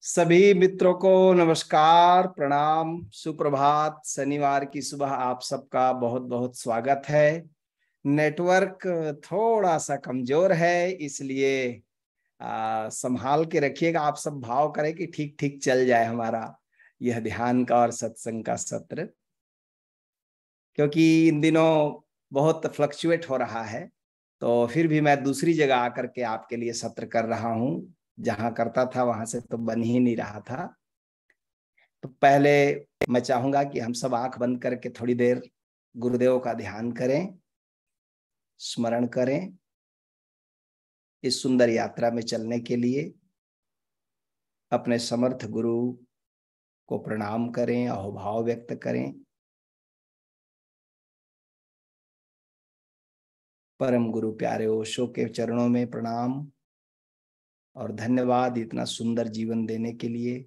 सभी मित्रों को नमस्कार, प्रणाम, सुप्रभात। शनिवार की सुबह आप सबका बहुत बहुत स्वागत है। नेटवर्क थोड़ा सा कमजोर है, इसलिए संभाल के रखिएगा। आप सब भाव करें कि ठीक ठीक चल जाए हमारा यह ध्यान का और सत्संग का सत्र, क्योंकि इन दिनों बहुत फ्लक्चुएट हो रहा है। तो फिर भी मैं दूसरी जगह आकर के आपके लिए सत्र कर रहा हूँ। जहां करता था वहां से तो बन ही नहीं रहा था। तो पहले मैं चाहूंगा कि हम सब आंख बंद करके थोड़ी देर गुरुदेव का ध्यान करें, स्मरण करें। इस सुंदर यात्रा में चलने के लिए अपने समर्थ गुरु को प्रणाम करें, अहोभाव व्यक्त करें। परम गुरु प्यारे ओशो के चरणों में प्रणाम और धन्यवाद इतना सुंदर जीवन देने के लिए।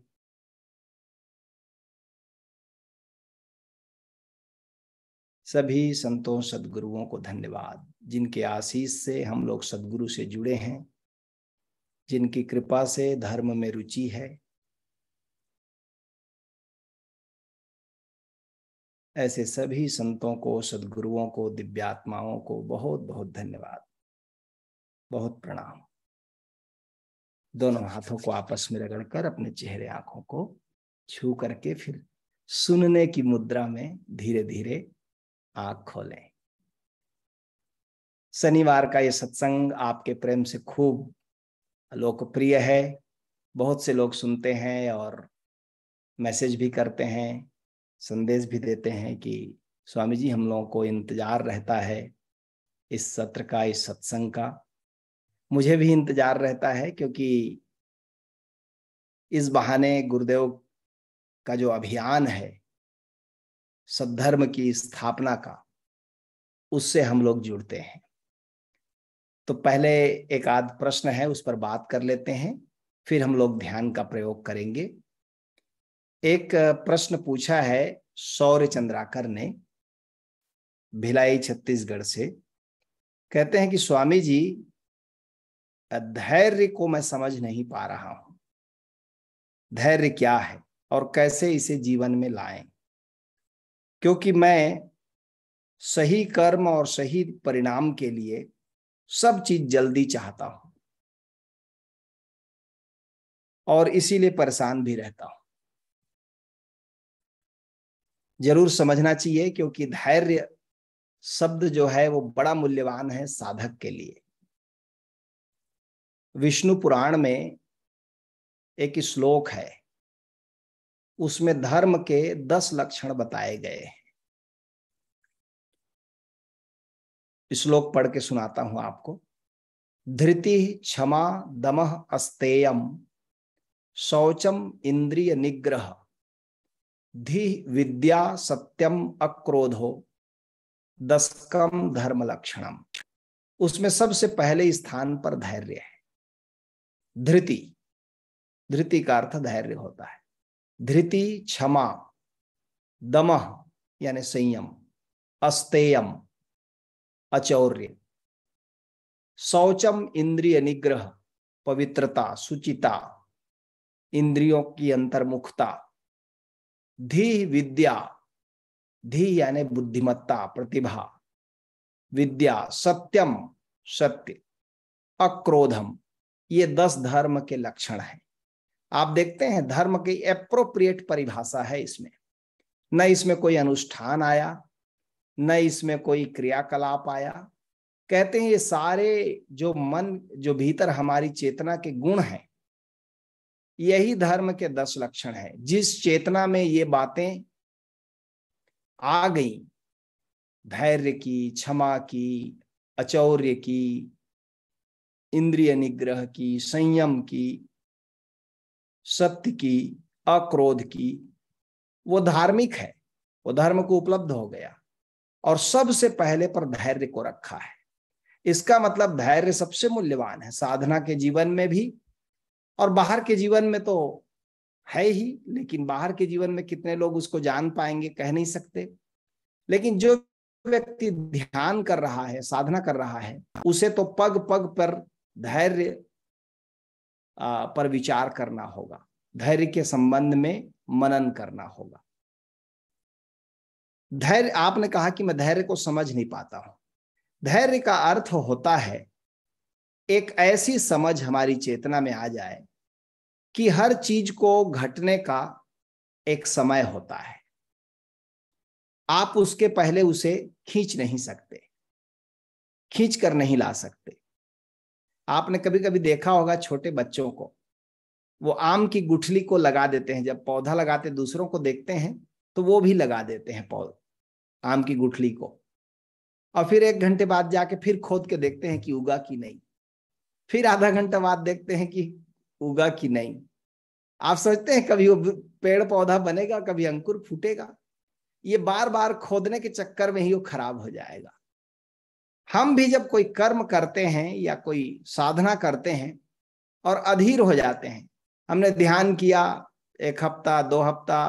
सभी संतों सद्गुरुओं को धन्यवाद, जिनके आशीष से हम लोग सद्गुरु से जुड़े हैं, जिनकी कृपा से धर्म में रुचि है। ऐसे सभी संतों को, सद्गुरुओं को, दिव्यात्माओं को बहुत बहुत धन्यवाद, बहुत प्रणाम। दोनों हाथों को आपस में रगड़कर अपने चेहरे आंखों को छू करके फिर सुनने की मुद्रा में धीरे धीरे आंख खोलें। शनिवार का ये सत्संग आपके प्रेम से खूब लोकप्रिय है। बहुत से लोग सुनते हैं और मैसेज भी करते हैं, संदेश भी देते हैं कि स्वामी जी, हम लोगों को इंतजार रहता है इस सत्र का, इस सत्संग का। मुझे भी इंतजार रहता है, क्योंकि इस बहाने गुरुदेव का जो अभियान है सद्धर्म की स्थापना का, उससे हम लोग जुड़ते हैं। तो पहले एक आध प्रश्न है, उस पर बात कर लेते हैं, फिर हम लोग ध्यान का प्रयोग करेंगे। एक प्रश्न पूछा है सौर्य चंद्राकर ने, भिलाई छत्तीसगढ़ से। कहते हैं कि स्वामी जी, धैर्य को मैं समझ नहीं पा रहा हूं। धैर्य क्या है और कैसे इसे जीवन में लाएं? क्योंकि मैं सही कर्म और सही परिणाम के लिए सब चीज जल्दी चाहता हूं और इसीलिए परेशान भी रहता हूं। जरूर समझना चाहिए, क्योंकि धैर्य शब्द जो है वो बड़ा मूल्यवान है साधक के लिए। विष्णु पुराण में एक श्लोक है, उसमें धर्म के 10 लक्षण बताए गए हैं। श्लोक पढ़ के सुनाता हूं आपको। धृति क्षमा दमः अस्तेयम, शौचम इंद्रिय निग्रह, धी विद्या सत्यम अक्रोधो, दशकम धर्म लक्षणम। उसमें सबसे पहले स्थान पर धैर्य है। धृति, धृति का अर्थ धैर्य होता है। धृति क्षमा, दमः यानी संयम, अस्तेयम अचौर्य, शौचम इंद्रिय निग्रह पवित्रता शुचिता, इंद्रियों की अंतर्मुखता, धी विद्या, धी यानी बुद्धिमत्ता प्रतिभा, विद्या सत्यम सत्य, अक्रोधम। ये 10 धर्म के लक्षण हैं। आप देखते हैं धर्म की एप्रोप्रिएट परिभाषा है इसमें। न इसमें कोई अनुष्ठान आया, न इसमें कोई क्रियाकलाप आया। कहते हैं ये सारे जो मन, जो भीतर हमारी चेतना के गुण हैं, यही धर्म के 10 लक्षण हैं। जिस चेतना में ये बातें आ गई, धैर्य की, क्षमा की, अचौर्य की, इंद्रिय निग्रह की, संयम की, सत्य की, अक्रोध की, वो धार्मिक है, वो धर्म को उपलब्ध हो गया और सबसे पहले पर धैर्य को रखा है। इसका मतलब धैर्य सबसे मूल्यवान है, साधना के जीवन में भी और बाहर के जीवन में तो है ही। लेकिन बाहर के जीवन में कितने लोग उसको जान पाएंगे, कह नहीं सकते। लेकिन जो व्यक्ति ध्यान कर रहा है, साधना कर रहा है, उसे तो पग पग पर धैर्य पर विचार करना होगा। धैर्य के संबंध में मनन करना होगा। धैर्य, आपने कहा कि मैं धैर्य को समझ नहीं पाता हूं। धैर्य का अर्थ होता है एक ऐसी समझ हमारी चेतना में आ जाए कि हर चीज को घटने का एक समय होता है, आप उसके पहले उसे खींच नहीं सकते, खींच कर नहीं ला सकते। आपने कभी कभी देखा होगा छोटे बच्चों को, वो आम की गुठली को लगा देते हैं, जब पौधा लगाते दूसरों को देखते हैं तो वो भी लगा देते हैं पौधा आम की गुठली को, और फिर 1 घंटे बाद जाके फिर खोद के देखते हैं कि उगा कि नहीं, फिर आधा घंटा बाद देखते हैं कि उगा कि नहीं। आप सोचते हैं कभी वो पेड़ पौधा बनेगा, कभी अंकुर फूटेगा? ये बार बार खोदने के चक्कर में ही वो खराब हो जाएगा। हम भी जब कोई कर्म करते हैं या कोई साधना करते हैं और अधीर हो जाते हैं, हमने ध्यान किया 1 हफ्ता 2 हफ्ता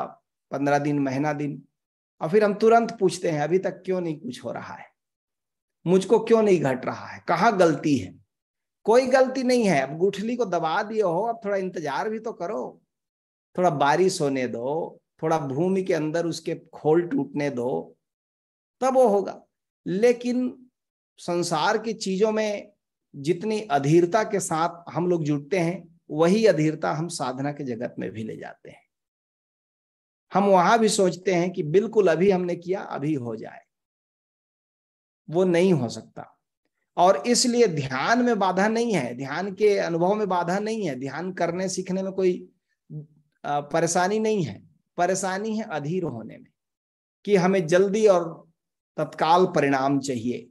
15 दिन महीना दिन, और फिर हम तुरंत पूछते हैं अभी तक क्यों नहीं कुछ हो रहा है, मुझको क्यों नहीं घट रहा है, कहाँ गलती है? कोई गलती नहीं है। अब गुठली को दबा दिए हो, अब थोड़ा इंतजार भी तो करो, थोड़ा बारिश होने दो, थोड़ा भूमि के अंदर उसके खोल टूटने दो, तब वो होगा। लेकिन संसार की चीजों में जितनी अधीरता के साथ हम लोग जुटते हैं, वही अधीरता हम साधना के जगत में भी ले जाते हैं। हम वहां भी सोचते हैं कि बिल्कुल अभी हमने किया अभी हो जाए, वो नहीं हो सकता। और इसलिए ध्यान में बाधा नहीं है, ध्यान के अनुभव में बाधा नहीं है, ध्यान करने सीखने में कोई परेशानी नहीं है। परेशानी है अधीर होने में, कि हमें जल्दी और तत्काल परिणाम चाहिए,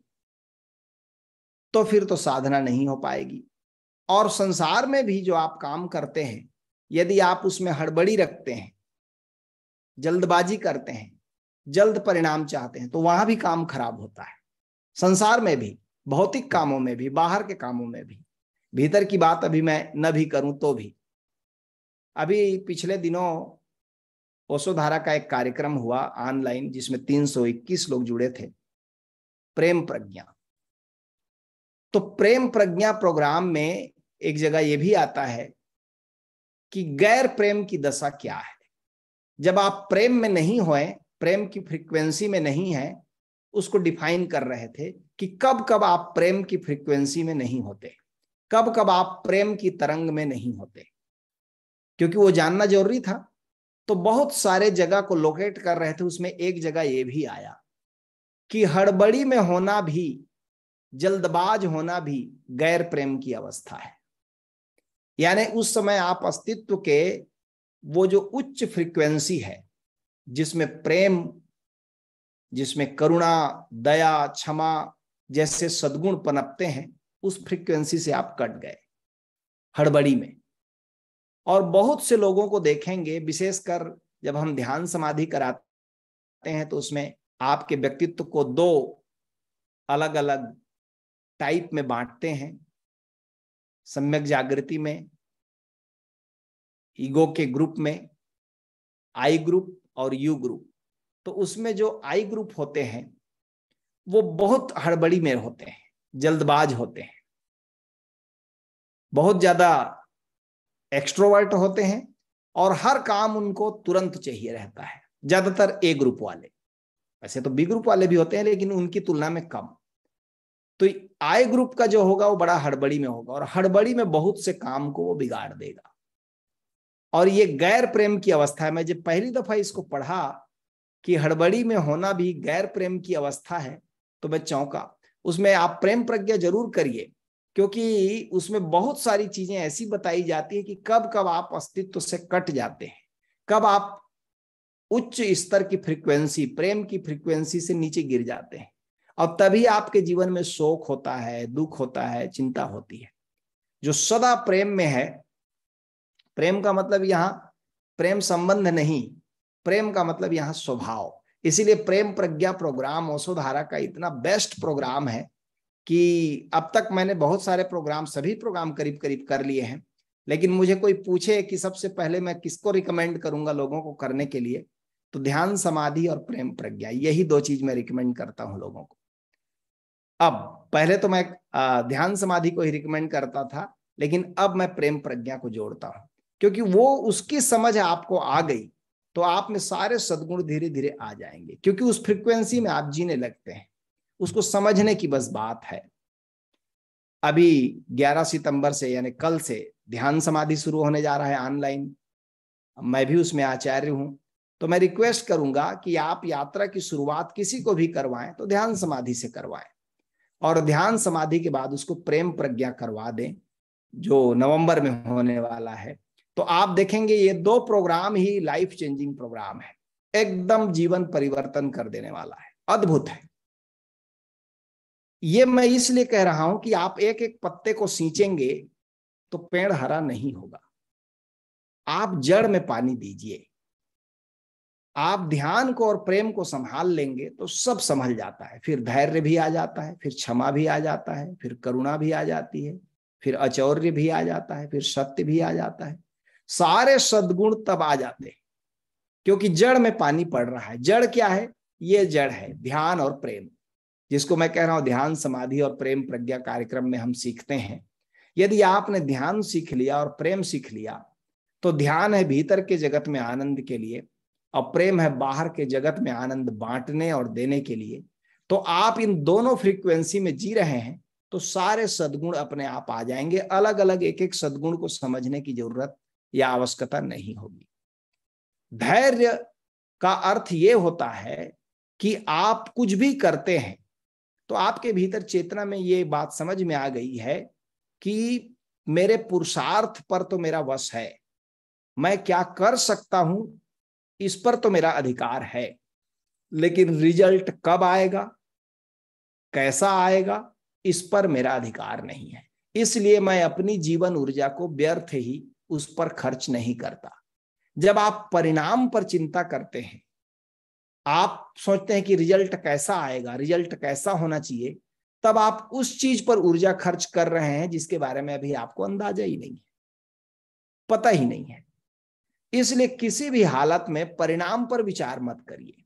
तो फिर तो साधना नहीं हो पाएगी। और संसार में भी जो आप काम करते हैं, यदि आप उसमें हड़बड़ी रखते हैं, जल्दबाजी करते हैं, जल्द परिणाम चाहते हैं, तो वहां भी काम खराब होता है। संसार में भी, भौतिक कामों में भी, बाहर के कामों में भी। भीतर की बात अभी मैं न भी करूं तो भी, अभी पिछले दिनों ओशोधारा का एक कार्यक्रम हुआ ऑनलाइन, जिसमें 321 लोग जुड़े थे, प्रेम प्रज्ञा। तो प्रेम प्रज्ञा प्रोग्राम में एक जगह यह भी आता है कि गैर प्रेम की दशा क्या है। जब आप प्रेम में नहीं होए, प्रेम की फ्रीक्वेंसी में नहीं है, उसको डिफाइन कर रहे थे कि कब कब आप प्रेम की फ्रीक्वेंसी में नहीं होते, कब कब आप प्रेम की तरंग में नहीं होते, क्योंकि वो जानना जरूरी था। तो बहुत सारे जगह को लोकेट कर रहे थे, उसमें एक जगह ये भी आया कि हड़बड़ी में होना भी, जल्दबाज होना भी गैर प्रेम की अवस्था है। यानी उस समय आप अस्तित्व के वो जो उच्च फ्रीक्वेंसी है, जिसमें प्रेम, जिसमें करुणा, दया, क्षमा जैसे सद्गुण पनपते हैं, उस फ्रीक्वेंसी से आप कट गए हड़बड़ी में। और बहुत से लोगों को देखेंगे, विशेषकर जब हम ध्यान समाधि कराते हैं, तो उसमें आपके व्यक्तित्व को 2 अलग अलग टाइप में बांटते हैं, सम्यक जागृति में, ईगो के ग्रुप में, आई ग्रुप और यू ग्रुप। तो उसमें जो आई ग्रुप होते हैं वो बहुत हड़बड़ी में होते हैं, जल्दबाज होते हैं, बहुत ज्यादा एक्सट्रोवर्ट होते हैं, और हर काम उनको तुरंत चाहिए रहता है। ज्यादातर ए ग्रुप वाले, वैसे तो बी ग्रुप वाले भी होते हैं लेकिन उनकी तुलना में कम। तो आई ग्रुप का जो होगा वो बड़ा हड़बड़ी में होगा, और हड़बड़ी में बहुत से काम को वो बिगाड़ देगा। और ये गैर प्रेम की अवस्था है। मैं जब पहली दफा इसको पढ़ा कि हड़बड़ी में होना भी गैर प्रेम की अवस्था है, तो मैं चौंका। उसमें आप प्रेम प्रज्ञा जरूर करिए, क्योंकि उसमें बहुत सारी चीजें ऐसी बताई जाती है कि कब कब आप अस्तित्व से कट जाते हैं, कब आप उच्च स्तर की फ्रीक्वेंसी, प्रेम की फ्रीक्वेंसी से नीचे गिर जाते हैं, और तभी आपके जीवन में शोक होता है, दुख होता है, चिंता होती है। जो सदा प्रेम में है, प्रेम का मतलब यहाँ प्रेम संबंध नहीं, प्रेम का मतलब यहाँ स्वभाव। इसीलिए प्रेम प्रज्ञा प्रोग्राम ओशोधारा का इतना बेस्ट प्रोग्राम है कि अब तक मैंने बहुत सारे प्रोग्राम, सभी प्रोग्राम करीब करीब कर लिए हैं, लेकिन मुझे कोई पूछे कि सबसे पहले मैं किसको रिकमेंड करूंगा लोगों को करने के लिए, तो ध्यान समाधि और प्रेम प्रज्ञा, यही 2 चीज मैं रिकमेंड करता हूं लोगों को। अब पहले तो मैं ध्यान समाधि को ही रिकमेंड करता था, लेकिन अब मैं प्रेम प्रज्ञा को जोड़ता हूं। क्योंकि वो उसकी समझ आपको आ गई तो आप में सारे सद्गुण धीरे धीरे आ जाएंगे, क्योंकि उस फ्रीक्वेंसी में आप जीने लगते हैं। उसको समझने की बस बात है। अभी 11 सितंबर से यानी कल से ध्यान समाधि शुरू होने जा रहा है ऑनलाइन। मैं भी उसमें आचार्य हूं, तो मैं रिक्वेस्ट करूंगा कि आप यात्रा की शुरुआत किसी को भी करवाएं तो ध्यान समाधि से करवाएं, और ध्यान समाधि के बाद उसको प्रेम प्रज्ञा करवा दें, जो नवंबर में होने वाला है। तो आप देखेंगे ये 2 प्रोग्राम ही लाइफ चेंजिंग प्रोग्राम है, एकदम जीवन परिवर्तन कर देने वाला है, अद्भुत है। ये मैं इसलिए कह रहा हूं कि आप एक एक पत्ते को सींचेंगे तो पेड़ हरा नहीं होगा। आप जड़ में पानी दीजिए, आप ध्यान को और प्रेम को संभाल लेंगे तो सब संभल जाता है। फिर धैर्य भी आ जाता है, फिर क्षमा भी आ जाता है, फिर करुणा भी आ जाती है, फिर अचौर्य भी आ जाता है, फिर सत्य भी आ जाता है। सारे सद्गुण तब आ जाते हैं, क्योंकि जड़ में पानी पड़ रहा है। जड़ क्या है? ये जड़ है ध्यान और प्रेम, जिसको मैं कह रहा हूं ध्यान समाधि और प्रेम प्रज्ञा कार्यक्रम में हम सीखते हैं। यदि आपने ध्यान सीख लिया और प्रेम सीख लिया तो ध्यान है भीतर के जगत में आनंद के लिए, और प्रेम है बाहर के जगत में आनंद बांटने और देने के लिए। तो आप इन दोनों फ्रीक्वेंसी में जी रहे हैं तो सारे सद्गुण अपने आप आ जाएंगे। अलग अलग एक एक सद्गुण को समझने की जरूरत या आवश्यकता नहीं होगी। धैर्य का अर्थ ये होता है कि आप कुछ भी करते हैं तो आपके भीतर चेतना में ये बात समझ में आ गई है कि मेरे पुरुषार्थ पर तो मेरा वश है, मैं क्या कर सकता हूं इस पर तो मेरा अधिकार है, लेकिन रिजल्ट कब आएगा, कैसा आएगा, इस पर मेरा अधिकार नहीं है। इसलिए मैं अपनी जीवन ऊर्जा को व्यर्थ ही उस पर खर्च नहीं करता। जब आप परिणाम पर चिंता करते हैं, आप सोचते हैं कि रिजल्ट कैसा आएगा, रिजल्ट कैसा होना चाहिए, तब आप उस चीज पर ऊर्जा खर्च कर रहे हैं जिसके बारे में अभी आपको अंदाजा ही नहीं है, पता ही नहीं है। इसलिए किसी भी हालत में परिणाम पर विचार मत करिए।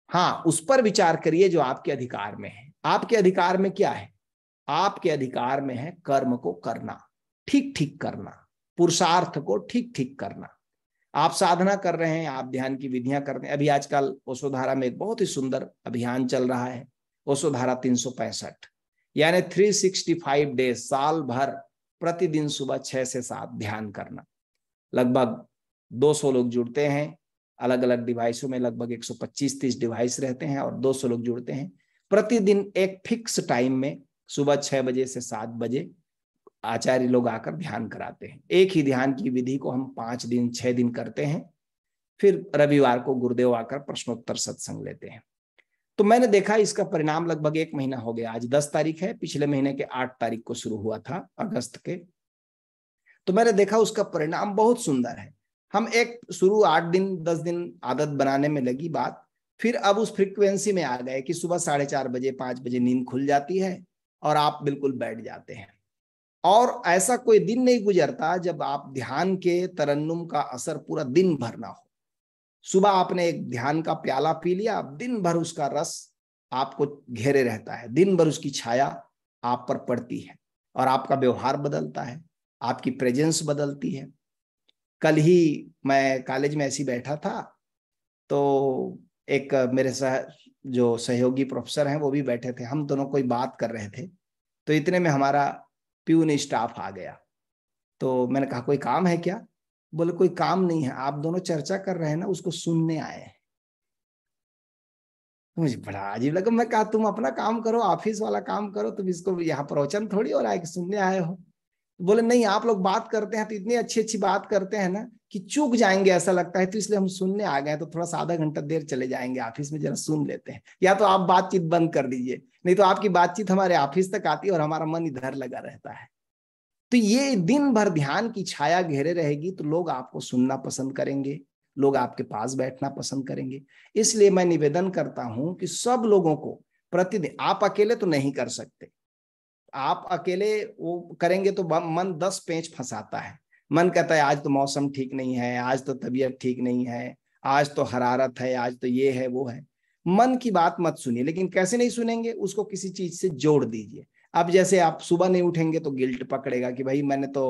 हाँ, उस पर विचार करिए जो आपके अधिकार में है। आपके अधिकार में क्या है? आपके अधिकार में है कर्म को करना, ठीक ठीक करना, पुरुषार्थ को ठीक ठीक करना। आप साधना कर रहे हैं, आप ध्यान की विधियां कर रहे हैं। अभी आजकल ओशोधारा में एक बहुत ही सुंदर अभियान चल रहा है, ओशोधारा 365, यानी 365 डेज, साल भर प्रतिदिन सुबह 6 से 7 ध्यान करना। लगभग 200 लोग जुड़ते हैं, अलग अलग डिवाइसों में लगभग 125-30 डिवाइस रहते हैं और 200 लोग जुड़ते हैं। प्रतिदिन एक फिक्स टाइम में सुबह 6 बजे से 7 बजे आचार्य लोग आकर ध्यान कराते हैं। एक ही ध्यान की विधि को हम 5 दिन 6 दिन करते हैं, फिर रविवार को गुरुदेव आकर प्रश्नोत्तर सत्संग लेते हैं। तो मैंने देखा इसका परिणाम लगभग 1 महीना हो गया। आज 10 तारीख है, पिछले महीने के 8 तारीख को शुरू हुआ था, अगस्त के। तो मैंने देखा उसका परिणाम बहुत सुंदर है। हम एक शुरू 8 दिन 10 दिन आदत बनाने में लगी बात, फिर अब उस फ्रीक्वेंसी में आ गए कि सुबह 4:30 बजे 5 बजे नींद खुल जाती है और आप बिल्कुल बैठ जाते हैं। और ऐसा कोई दिन नहीं गुजरता जब आप ध्यान के तरन्नुम का असर पूरा दिन भर ना हो। सुबह आपने एक ध्यान का प्याला पी लिया, दिन भर उसका रस आपको घेरे रहता है, दिन भर उसकी छाया आप पर पड़ती है और आपका व्यवहार बदलता है, आपकी प्रेजेंस बदलती है। कल ही मैं कॉलेज में ऐसी बैठा था, तो एक मेरे जो सहयोगी प्रोफेसर हैं वो भी बैठे थे, हम दोनों कोई बात कर रहे थे। तो इतने में हमारा प्यून स्टाफ आ गया। तो मैंने कहा कोई काम है क्या? बोले कोई काम नहीं है, आप दोनों चर्चा कर रहे हैं ना, उसको सुनने आए हैं। तो मुझे बड़ा अजीब लगा। मैं कहा तुम अपना काम करो, ऑफिस वाला काम करो, तुम इसको यहाँ प्रवचन थोड़ी हो रहा है कि सुनने आए हो। बोले नहीं, आप लोग बात करते हैं तो इतनी अच्छी अच्छी बात करते हैं ना कि चूक जाएंगे ऐसा लगता है, तो इसलिए हम सुनने आ गए। तो थोड़ा सा आधा घंटा देर चले जाएंगे ऑफिस में, जरा सुन लेते हैं। या तो आप बातचीत बंद कर दीजिए, नहीं तो आपकी बातचीत हमारे ऑफिस तक आती है और हमारा मन इधर लगा रहता है। तो ये दिन भर ध्यान की छाया घेरे रहेगी तो लोग आपको सुनना पसंद करेंगे, लोग आपके पास बैठना पसंद करेंगे। इसलिए मैं निवेदन करता हूं कि सब लोगों को प्रतिदिन, आप अकेले तो नहीं कर सकते, आप अकेले वो करेंगे तो मन 10 पेंच फंसाता है। मन कहता है आज तो मौसम ठीक नहीं है, आज तो तबीयत ठीक नहीं है, आज तो हरारत है, आज तो ये है वो है। मन की बात मत सुनिए। लेकिन कैसे नहीं सुनेंगे, उसको किसी चीज से जोड़ दीजिए। अब जैसे आप सुबह नहीं उठेंगे तो गिल्ट पकड़ेगा कि भाई मैंने तो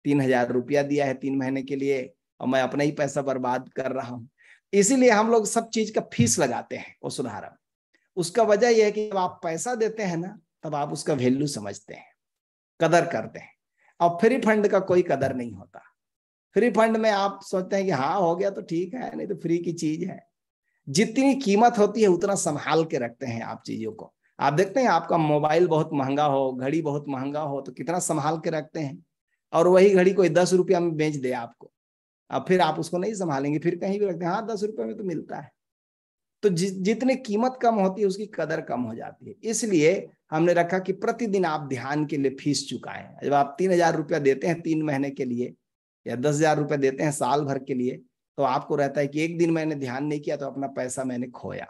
3,000 रुपया दिया है 3 महीने के लिए और मैं अपना ही पैसा बर्बाद कर रहा हूं। इसीलिए हम लोग सब चीज का फीस लगाते हैं वसुधारा। उसका वजह यह है कि जब आप पैसा देते हैं ना, तब आप उसका वैल्यू समझते हैं, कदर करते हैं। और फ्री फंड का कोई कदर नहीं होता। फ्री फंड में आप सोचते हैं कि हाँ हो गया तो ठीक है, नहीं तो फ्री की चीज है। जितनी कीमत होती है उतना संभाल के रखते हैं आप चीजों को। आप देखते हैं आपका मोबाइल बहुत महंगा हो, घड़ी बहुत महंगा हो, तो कितना संभाल के रखते हैं। और वही घड़ी कोई 10 रुपया में बेच दे आपको, अब फिर आप उसको नहीं संभालेंगे, फिर कहीं भी रखते हैं, हाँ 10 रुपये में तो मिलता है। तो जितनी कीमत कम होती है उसकी कदर कम हो जाती है। इसलिए हमने रखा कि प्रतिदिन आप ध्यान के लिए फीस चुकाएं। जब आप 3,000 रुपया देते हैं 3 महीने के लिए, या 10,000 रुपया देते हैं साल भर के लिए, तो आपको रहता है कि एक दिन मैंने ध्यान नहीं किया तो अपना पैसा मैंने खोया।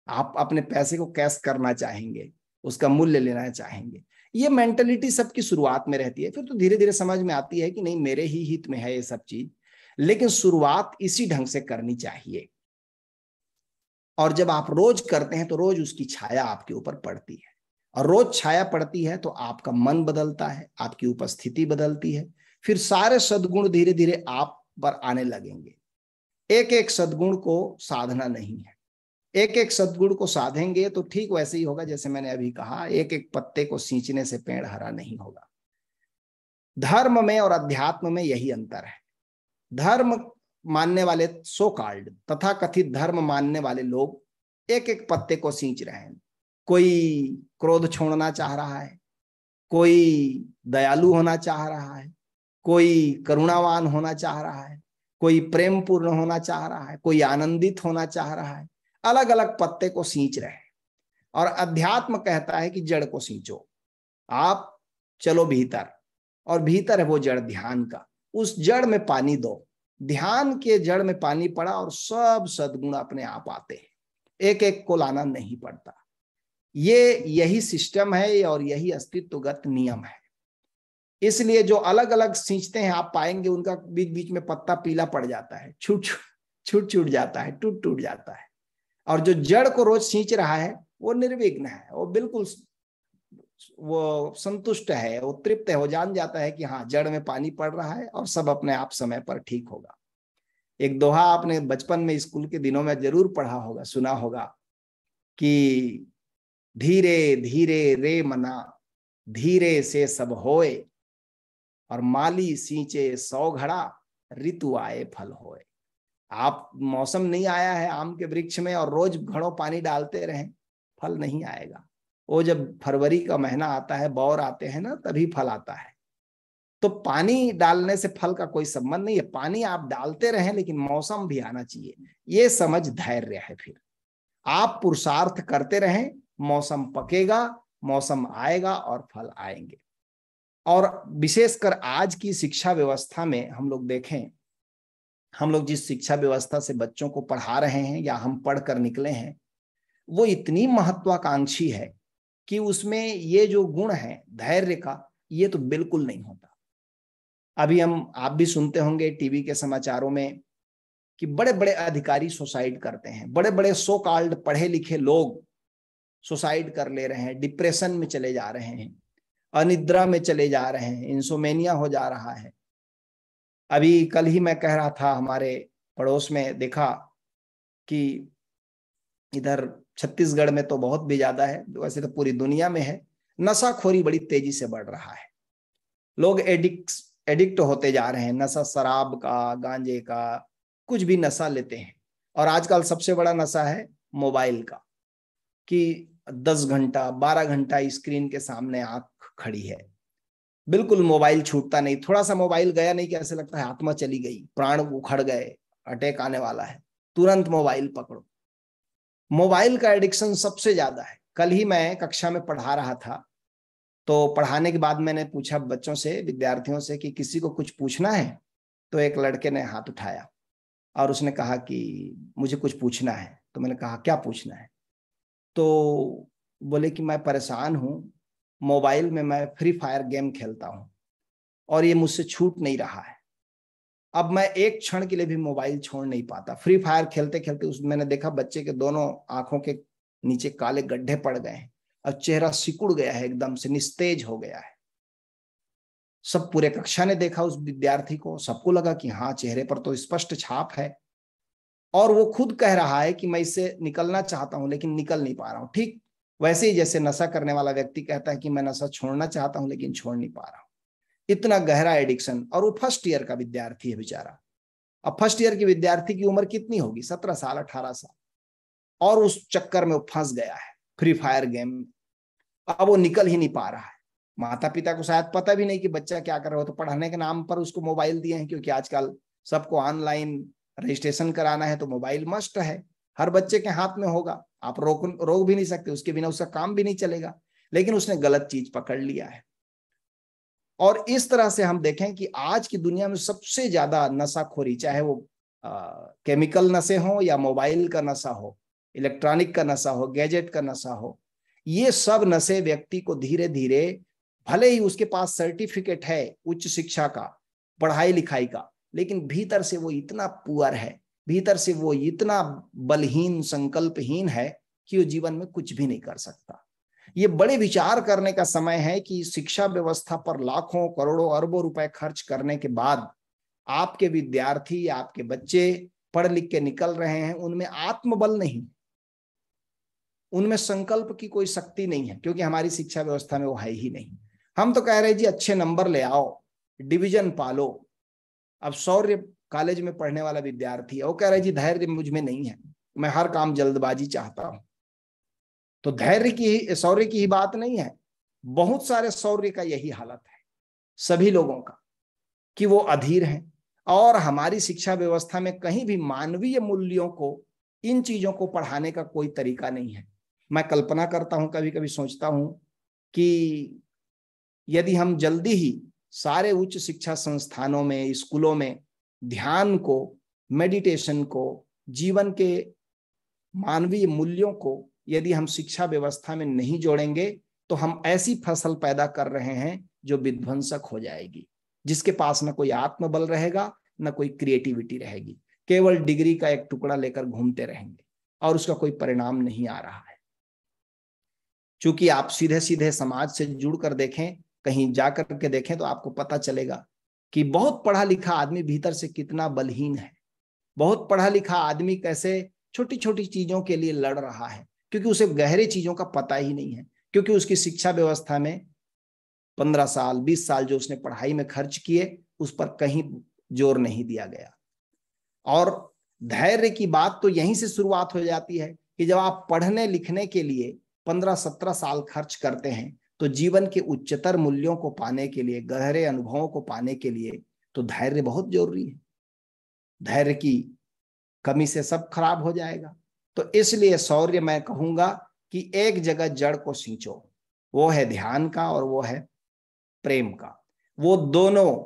आप अपने पैसे को कैश करना चाहेंगे, उसका मूल्य लेना चाहेंगे। ये मेंटलिटी सबकी शुरुआत में रहती है, फिर तो धीरे धीरे समझ में आती है कि नहीं मेरे ही हित में है ये सब चीज। लेकिन शुरुआत इसी ढंग से करनी चाहिए। और जब आप रोज करते हैं तो रोज उसकी छाया आपके ऊपर पड़ती है, और रोज छाया पड़ती है तो आपका मन बदलता है, आपकी उपस्थिति बदलती है, फिर सारे सद्गुण धीरे धीरे आप पर आने लगेंगे। एक एक सद्गुण को साधना नहीं है। एक एक सद्गुण को साधेंगे तो ठीक वैसे ही होगा जैसे मैंने अभी कहा, एक एक पत्ते को सींचने से पेड़ हरा नहीं होगा। धर्म में और अध्यात्म में यही अंतर है। धर्म मानने वाले सो कॉल्ड तथा कथित धर्म मानने वाले लोग एक एक पत्ते को सींच रहे हैं। कोई क्रोध छोड़ना चाह रहा है, कोई दयालु होना चाह रहा है, कोई करुणावान होना चाह रहा है, कोई प्रेम पूर्ण होना चाह रहा है, कोई आनंदित होना चाह रहा है। अलग अलग पत्ते को सींच रहे हैं। और अध्यात्म कहता है कि जड़ को सींचो, आप चलो भीतर, और भीतर है वो जड़ ध्यान का, उस जड़ में पानी दो। ध्यान के जड़ में पानी पड़ा और सब सद्गुण अपने आप आते हैं, एक एक को लाना नहीं पड़ता। ये यही सिस्टम है और यही अस्तित्वगत नियम है। इसलिए जो अलग अलग सींचते हैं आप पाएंगे उनका बीच बीच में पत्ता पीला पड़ जाता है, छूट छूट छूट जाता है, टूट टूट जाता है। और जो जड़ को रोज सींच रहा है वो निर्विघ्न है, वो बिल्कुल वो संतुष्ट है, वो तृप्त है, वो जान जाता है कि हाँ जड़ में पानी पड़ रहा है और सब अपने आप समय पर ठीक होगा। एक दोहा आपने बचपन में स्कूल के दिनों में जरूर पढ़ा होगा, सुना होगा कि धीरे धीरे रे मना, धीरे से सब होए, और माली सींचे 100 घड़ा, ऋतु आए फल होए। आप मौसम नहीं आया है आम के वृक्ष में और रोज घड़ों पानी डालते रहें, फल नहीं आएगा। वो जब फरवरी का महीना आता है, बौर आते हैं ना, तभी फल आता है। तो पानी डालने से फल का कोई संबंध नहीं है, पानी आप डालते रहें लेकिन मौसम भी आना चाहिए। ये समझ धैर्य है। फिर आप पुरुषार्थ करते रहें, मौसम पकेगा, मौसम आएगा और फल आएंगे। और विशेषकर आज की शिक्षा व्यवस्था में हम लोग देखें, हम लोग जिस शिक्षा व्यवस्था से बच्चों को पढ़ा रहे हैं या हम पढ़ कर निकले हैं, वो इतनी महत्वाकांक्षी है कि उसमें ये जो गुण है धैर्य का, ये तो बिल्कुल नहीं होता। अभी आप भी सुनते होंगे टीवी के समाचारों में कि बड़े बड़े अधिकारी सुसाइड करते हैं, बड़े बड़े सो कॉल्ड पढ़े लिखे लोग सुसाइड कर ले रहे हैं, डिप्रेशन में चले जा रहे हैं, अनिद्रा में चले जा रहे हैं, इंसोमेनिया हो जा रहा है। अभी कल ही मैं कह रहा था, हमारे पड़ोस में देखा कि इधर छत्तीसगढ़ में तो बहुत भी ज्यादा है, वैसे तो पूरी दुनिया में है, नशाखोरी बड़ी तेजी से बढ़ रहा है। लोग एडिक्ट होते जा रहे हैं, नशा शराब का, गांजे का, कुछ भी नशा लेते हैं। और आजकल सबसे बड़ा नशा है मोबाइल का, कि 10 घंटा 12 घंटा स्क्रीन के सामने आंख खड़ी है, बिल्कुल मोबाइल छूटता नहीं। थोड़ा सा मोबाइल गया नहीं कि ऐसे लगता है आत्मा चली गई, प्राण उखड़ गए, अटैक आने वाला है, तुरंत मोबाइल पकड़ो। मोबाइल का एडिक्शन सबसे ज्यादा है। कल ही मैं कक्षा में पढ़ा रहा था, तो पढ़ाने के बाद मैंने पूछा बच्चों से, विद्यार्थियों से, कि किसी को कुछ पूछना है। तो एक लड़के ने हाथ उठाया और उसने कहा कि मुझे कुछ पूछना है। तो मैंने कहा क्या पूछना है? तो बोले कि मैं परेशान हूं, मोबाइल में मैं फ्री फायर गेम खेलता हूं और ये मुझसे छूट नहीं रहा है। अब मैं एक क्षण के लिए भी मोबाइल छोड़ नहीं पाता। फ्री फायर खेलते खेलते मैंने देखा बच्चे के दोनों आंखों के नीचे काले गड्ढे पड़ गए हैं और चेहरा सिकुड़ गया है, एकदम से निस्तेज हो गया है। सब पूरे कक्षा ने देखा उस विद्यार्थी को, सबको लगा कि हाँ चेहरे पर तो स्पष्ट छाप है, और वो खुद कह रहा है कि मैं इससे निकलना चाहता हूं लेकिन निकल नहीं पा रहा हूं। ठीक वैसे ही जैसे नशा करने वाला व्यक्ति कहता है कि मैं नशा छोड़ना चाहता हूं लेकिन छोड़ नहीं पा रहा हूं। इतना गहरा एडिक्शन। और वो फर्स्ट ईयर का विद्यार्थी है बेचारा। अब फर्स्ट ईयर की विद्यार्थी की उम्र कितनी होगी, 17 साल 18 साल, और उस चक्कर में वो फंस गया है फ्री फायर गेम में। अब वो निकल ही नहीं पा रहा है। माता पिता को शायद पता भी नहीं कि बच्चा क्या कर रहा हो, तो पढ़ाने के नाम पर उसको मोबाइल दिए हैं, क्योंकि आजकल सबको ऑनलाइन रजिस्ट्रेशन कराना है तो मोबाइल मस्ट है, हर बच्चे के हाथ में होगा। आप रोक भी नहीं सकते, उसके बिना उसका काम भी नहीं चलेगा। लेकिन उसने गलत चीज पकड़ लिया है। और इस तरह से हम देखें कि आज की दुनिया में सबसे ज्यादा नशाखोरी, चाहे वो केमिकल नशे हो या मोबाइल का नशा हो, इलेक्ट्रॉनिक का नशा हो, गैजेट का नशा हो, ये सब नशे व्यक्ति को धीरे धीरे, भले ही उसके पास सर्टिफिकेट है उच्च शिक्षा का, पढ़ाई लिखाई का, लेकिन भीतर से वो इतना पुअर है, भीतर से वो इतना बलहीन, संकल्पहीन है कि वो जीवन में कुछ भी नहीं कर सकता। ये बड़े विचार करने का समय है कि शिक्षा व्यवस्था पर लाखों करोड़ों अरबों रुपए खर्च करने के बाद आपके विद्यार्थी, आपके बच्चे पढ़ लिख के निकल रहे हैं, उनमें आत्मबल नहीं, उनमें संकल्प की कोई शक्ति नहीं है, क्योंकि हमारी शिक्षा व्यवस्था में वो है ही नहीं। हम तो कह रहे हैं जी अच्छे नंबर ले आओ, डिवीजन पालो। अब शौर्य कॉलेज में पढ़ने वाला विद्यार्थी है, वो कह रहा है जी धैर्य मुझ में नहीं है, मैं हर काम जल्दबाजी चाहता हूं। तो धैर्य की, शौर्य की ही बात नहीं है, बहुत सारे शौर्य का यही हालत है सभी लोगों का, कि वो अधीर हैं। और हमारी शिक्षा व्यवस्था में कहीं भी मानवीय मूल्यों को, इन चीजों को पढ़ाने का कोई तरीका नहीं है। मैं कल्पना करता हूं, कभी कभी सोचता हूं कि यदि हम जल्दी ही सारे उच्च शिक्षा संस्थानों में, स्कूलों में ध्यान को, मेडिटेशन को, जीवन के मानवीय मूल्यों को यदि हम शिक्षा व्यवस्था में नहीं जोड़ेंगे, तो हम ऐसी फसल पैदा कर रहे हैं जो विध्वंसक हो जाएगी, जिसके पास न कोई आत्मबल रहेगा, न कोई क्रिएटिविटी रहेगी, केवल डिग्री का एक टुकड़ा लेकर घूमते रहेंगे और उसका कोई परिणाम नहीं आ रहा है। चूंकि आप सीधे सीधे समाज से जुड़कर देखें, कहीं जाकर के देखें, तो आपको पता चलेगा कि बहुत पढ़ा लिखा आदमी भीतर से कितना बलहीन है। बहुत पढ़ा लिखा आदमी कैसे छोटी छोटी चीजों के लिए लड़ रहा है, क्योंकि उसे गहरी चीजों का पता ही नहीं है, क्योंकि उसकी शिक्षा व्यवस्था में 15 साल 20 साल जो उसने पढ़ाई में खर्च किए, उस पर कहीं जोर नहीं दिया गया। और धैर्य की बात तो यहीं से शुरुआत हो जाती है कि जब आप पढ़ने लिखने के लिए 15-17 साल खर्च करते हैं, तो जीवन के उच्चतर मूल्यों को पाने के लिए, गहरे अनुभवों को पाने के लिए तो धैर्य बहुत जरूरी है। धैर्य की कमी से सब खराब हो जाएगा। तो इसलिए शौर्य, मैं कहूंगा कि एक जगह जड़ को सींचो, वो है ध्यान का और वो है प्रेम का। वो दोनों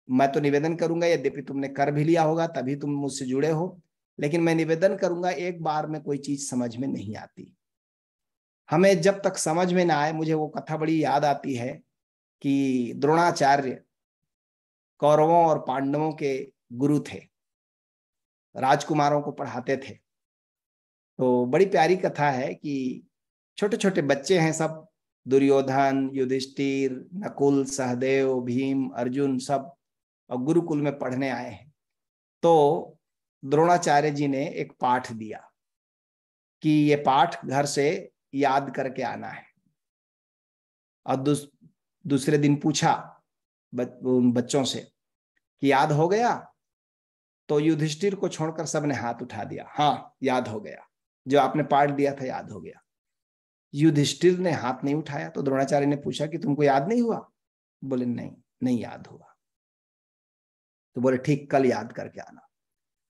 मैं तो निवेदन करूंगा, यद्यपि तुमने कर भी लिया होगा तभी तुम मुझसे जुड़े हो, लेकिन मैं निवेदन करूंगा, एक बार में कोई चीज समझ में नहीं आती। हमें जब तक समझ में ना आए, मुझे वो कथा बड़ी याद आती है कि द्रोणाचार्य कौरवों और पांडवों के गुरु थे, राजकुमारों को पढ़ाते थे। तो बड़ी प्यारी कथा है कि छोटे छोटे बच्चे हैं सब, दुर्योधन, युधिष्ठिर, नकुल, सहदेव, भीम, अर्जुन, सब, और गुरुकुल में पढ़ने आए हैं। तो द्रोणाचार्य जी ने एक पाठ दिया कि ये पाठ घर से याद करके आना है। और दूसरे दिन पूछा उन बच्चों से कि याद हो गया? तो युधिष्ठिर को छोड़कर सबने हाथ उठा दिया, हाँ याद हो गया, जो आपने पाठ दिया था याद हो गया। युधिष्ठिर ने हाथ नहीं उठाया। तो द्रोणाचार्य ने पूछा कि तुमको याद नहीं हुआ? बोले नहीं, नहीं याद हुआ। तो बोले ठीक, कल याद करके आना।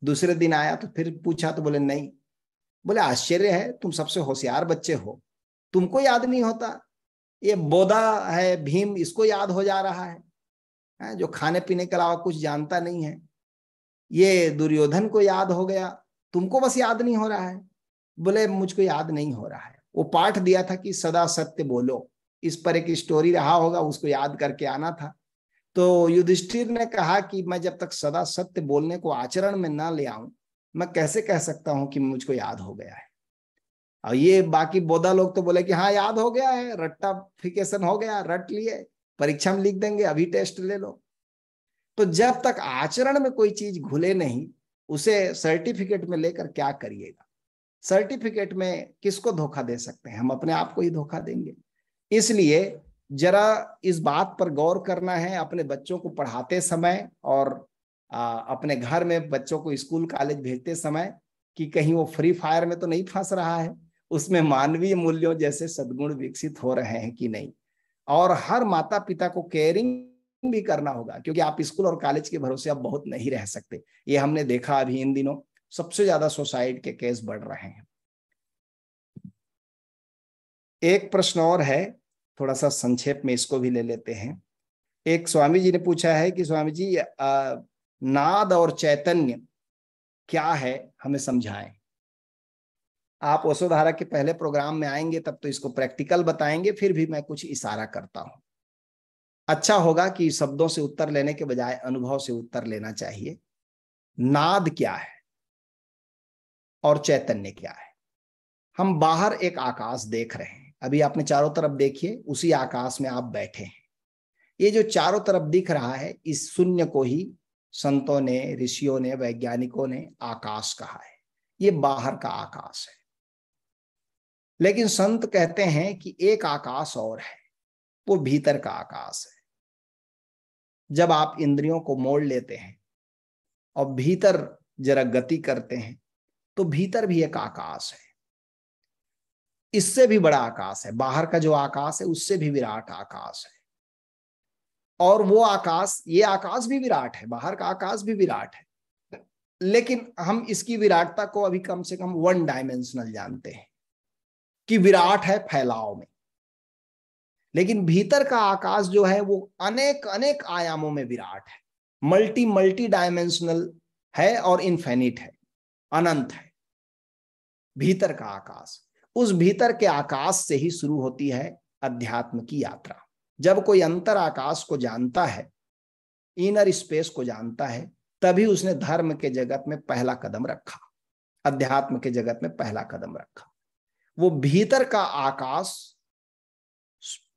दूसरे दिन आया तो फिर पूछा, तो बोले नहीं। बोले आश्चर्य है, तुम सबसे होशियार बच्चे हो, तुमको याद नहीं होता? ये बोधा है भीम, इसको याद हो जा रहा है, जो खाने पीने के अलावा कुछ जानता नहीं है। ये दुर्योधन को याद हो गया, तुमको बस याद नहीं हो रहा है। बोले मुझको याद नहीं हो रहा है। वो पाठ दिया था कि सदा सत्य बोलो, इस पर एक स्टोरी रहा होगा, उसको याद करके आना था। तो युधिष्ठिर ने कहा कि मैं जब तक सदा सत्य बोलने को आचरण में ना ले आऊं, मैं कैसे कह सकता हूं कि मुझको याद हो गया है। और ये बाकी बोधा लोग तो बोले कि हाँ याद हो गया है, रट्टाफिकेशन हो गया, रट लिए। परीक्षा में लिख देंगे, अभी टेस्ट ले लो। तो जब तक आचरण में कोई चीज घुले नहीं, उसे सर्टिफिकेट में लेकर क्या करिएगा। सर्टिफिकेट में किसको धोखा दे सकते हैं, हम अपने आप को ही धोखा देंगे। इसलिए जरा इस बात पर गौर करना है अपने बच्चों को पढ़ाते समय और अपने घर में बच्चों को स्कूल कॉलेज भेजते समय कि कहीं वो फ्री फायर में तो नहीं फंस रहा है, उसमें मानवीय मूल्यों जैसे सद्गुण विकसित हो रहे हैं कि नहीं। और हर माता पिता को केयरिंग भी करना होगा, क्योंकि आप स्कूल और कॉलेज के भरोसे अब बहुत नहीं रह सकते। ये हमने देखा अभी इन दिनों सबसे ज्यादा सुसाइड के केस बढ़ रहे हैं। एक प्रश्न और है, थोड़ा सा संक्षेप में इसको भी ले लेते हैं। एक स्वामी जी ने पूछा है कि स्वामी जी नाद और चैतन्य क्या है, हमें समझाएं। आप वसुधारा के पहले प्रोग्राम में आएंगे तब तो इसको प्रैक्टिकल बताएंगे, फिर भी मैं कुछ इशारा करता हूं। अच्छा होगा कि शब्दों से उत्तर लेने के बजाय अनुभव से उत्तर लेना चाहिए। नाद क्या है और चैतन्य क्या है। हम बाहर एक आकाश देख रहे हैं, अभी आपने चारों तरफ देखिए, उसी आकाश में आप बैठे हैं। ये जो चारों तरफ दिख रहा है, इस शून्य को ही संतों ने, ऋषियों ने, वैज्ञानिकों ने आकाश कहा है। ये बाहर का आकाश है। लेकिन संत कहते हैं कि एक आकाश और है, वो भीतर का आकाश है। जब आप इंद्रियों को मोड़ लेते हैं और भीतर जरा गति करते हैं, तो भीतर भी एक आकाश है। इससे भी बड़ा आकाश है, बाहर का जो आकाश है उससे भी विराट आकाश है। और वो आकाश, ये आकाश भी विराट है, बाहर का आकाश भी विराट है। लेकिन हम इसकी विराटता को अभी कम से कम वन डायमेंशनल जानते हैं कि विराट है फैलाव में। लेकिन भीतर का आकाश जो है वो अनेक अनेक आयामों में विराट है, मल्टी डायमेंशनल है और इनफिनिट है, अनंत है भीतर का आकाश। उस भीतर के आकाश से ही शुरू होती है अध्यात्म की यात्रा। जब कोई अंतर आकाश को जानता है, इनर स्पेस को जानता है, तभी उसने धर्म के जगत में पहला कदम रखा, अध्यात्म के जगत में पहला कदम रखा। वो भीतर का आकाश